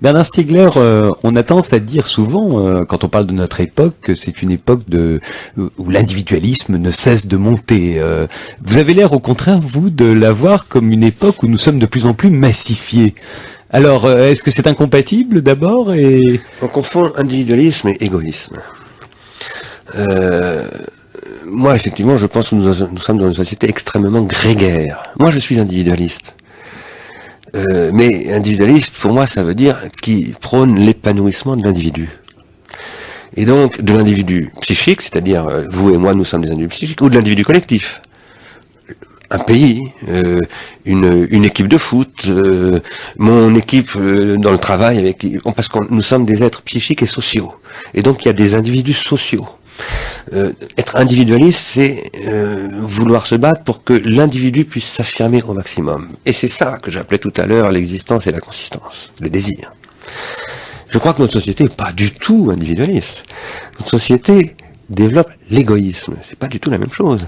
Bernard Stiegler, on a tendance à dire souvent, quand on parle de notre époque, que c'est une époque où l'individualisme ne cesse de monter. Vous avez l'air, au contraire, vous, de la voir comme une époque où nous sommes de plus en plus massifiés. Alors, est-ce que c'est incompatible d'abord On confond individualisme et égoïsme. Moi, effectivement, je pense que nous sommes dans une société extrêmement grégaire. Moi, je suis individualiste. Mais individualiste, pour moi, ça veut dire qui prône l'épanouissement de l'individu. Et donc, de l'individu psychique, c'est-à-dire vous et moi, nous sommes des individus psychiques, ou de l'individu collectif. Un pays, une équipe de foot, mon équipe dans le travail, parce que nous sommes des êtres psychiques et sociaux. Et donc, il y a des individus sociaux. Être individualiste, c'est vouloir se battre pour que l'individu puisse s'affirmer au maximum. Et c'est ça que j'appelais tout à l'heure l'existence et la consistance, le désir. Je crois que notre société n'est pas du tout individualiste. Notre société développe l'égoïsme. C'est pas du tout la même chose.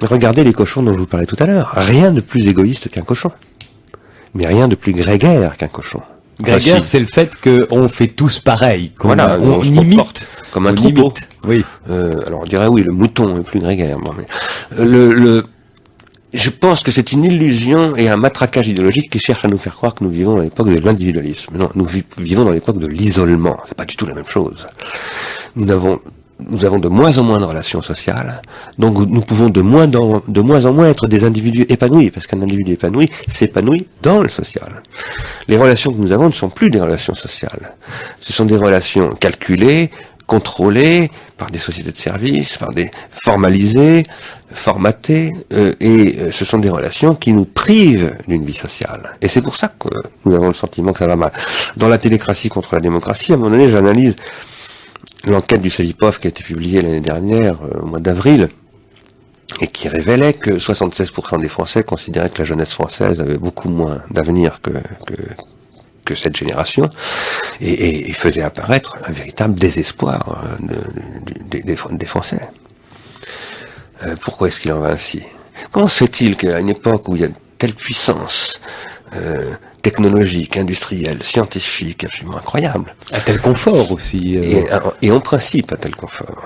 Regardez les cochons dont je vous parlais tout à l'heure. Rien de plus égoïste qu'un cochon. Mais rien de plus grégaire qu'un cochon. Grégaire, c'est le fait qu'on fait tous pareil, voilà, on imite comme un troupeau. Oui. Alors on dirait oui, le mouton est plus grégaire. Bon, mais je pense que c'est une illusion et un matraquage idéologique qui cherche à nous faire croire que nous vivons dans l'époque de l'individualisme. Non, nous vivons dans l'époque de l'isolement. C'est pas du tout la même chose. Nous avons de moins en moins de relations sociales, donc nous pouvons de moins en moins être des individus épanouis, parce qu'un individu épanoui s'épanouit dans le social. Les relations que nous avons ne sont plus des relations sociales. Ce sont des relations calculées, contrôlées par des sociétés de services, formalisées, formatées, et ce sont des relations qui nous privent d'une vie sociale. Et c'est pour ça que nous avons le sentiment que ça va mal. Dans la télécratie contre la démocratie, à un moment donné, j'analyse l'enquête du CEVIPOF qui a été publiée l'année dernière, au mois d'avril, et qui révélait que 76% des Français considéraient que la jeunesse française avait beaucoup moins d'avenir que cette génération, et faisait apparaître un véritable désespoir des Français. Pourquoi est-ce qu'il en va ainsi? Comment se fait-il qu'à une époque où il y a telle puissance technologique, industrielle, scientifique, absolument incroyable. À tel confort aussi. Et en principe à tel confort.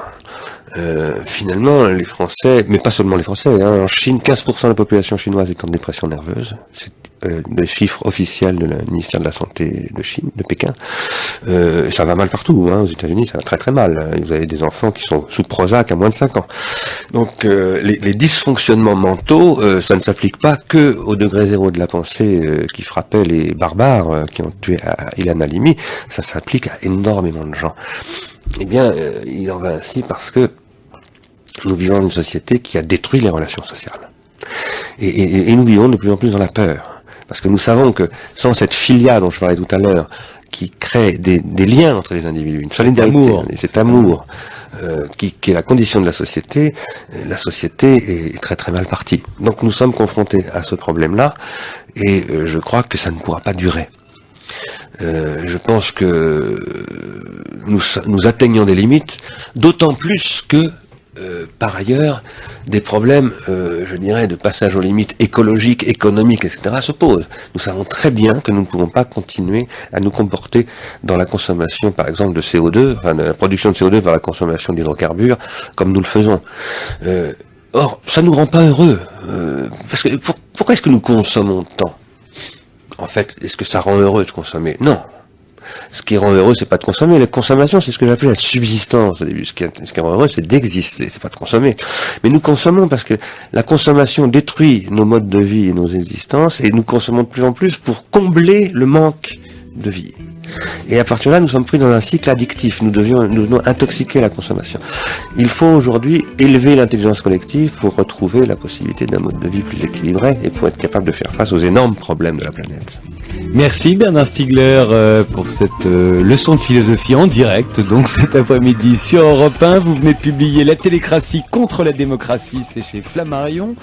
Finalement, les Français, mais pas seulement les Français, hein, en Chine, 15% de la population chinoise est en dépression nerveuse. C'est le chiffre officiel de ministère de la Santé de Chine, de Pékin. Ça va mal partout, hein, aux États-Unis, ça va très très mal. Vous avez des enfants qui sont sous Prozac à moins de 5 ans. Donc les dysfonctionnements mentaux, ça ne s'applique pas que au degré zéro de la pensée qui frappait les barbares qui ont tué Ilan Halimi, ça s'applique à énormément de gens. Eh bien, il en va ainsi parce que nous vivons dans une société qui a détruit les relations sociales. Et nous vivons de plus en plus dans la peur. Parce que nous savons que sans cette filia dont je parlais tout à l'heure, qui crée des liens entre les individus, une solidarité, cet amour qui est la condition de la société est très très mal partie. Donc nous sommes confrontés à ce problème-là, et je crois que ça ne pourra pas durer. Je pense que nous atteignons des limites, d'autant plus que par ailleurs, des problèmes, je dirais, de passage aux limites écologiques, économiques, etc. se posent. Nous savons très bien que nous ne pouvons pas continuer à nous comporter dans la consommation, par exemple, de CO2, enfin, de la production de CO2 par la consommation d'hydrocarbures, comme nous le faisons. Or, ça nous rend pas heureux. Parce que pourquoi est-ce que nous consommons tant? En fait, est-ce que ça rend heureux de consommer? Non. Ce qui rend heureux, c'est pas de consommer. La consommation, c'est ce que j'appelle la subsistance au début. Ce qui rend heureux, c'est d'exister, c'est pas de consommer. Mais nous consommons parce que la consommation détruit nos modes de vie et nos existences, et nous consommons de plus en plus pour combler le manque de vie. Et à partir de là, nous sommes pris dans un cycle addictif. Nous devons intoxiquer la consommation. Il faut aujourd'hui élever l'intelligence collective pour retrouver la possibilité d'un mode de vie plus équilibré et pour être capable de faire face aux énormes problèmes de la planète. Merci Bernard Stiegler pour cette leçon de philosophie en direct. Donc cet après-midi sur Europe 1, vous venez de publier La télécratie contre la démocratie, c'est chez Flammarion.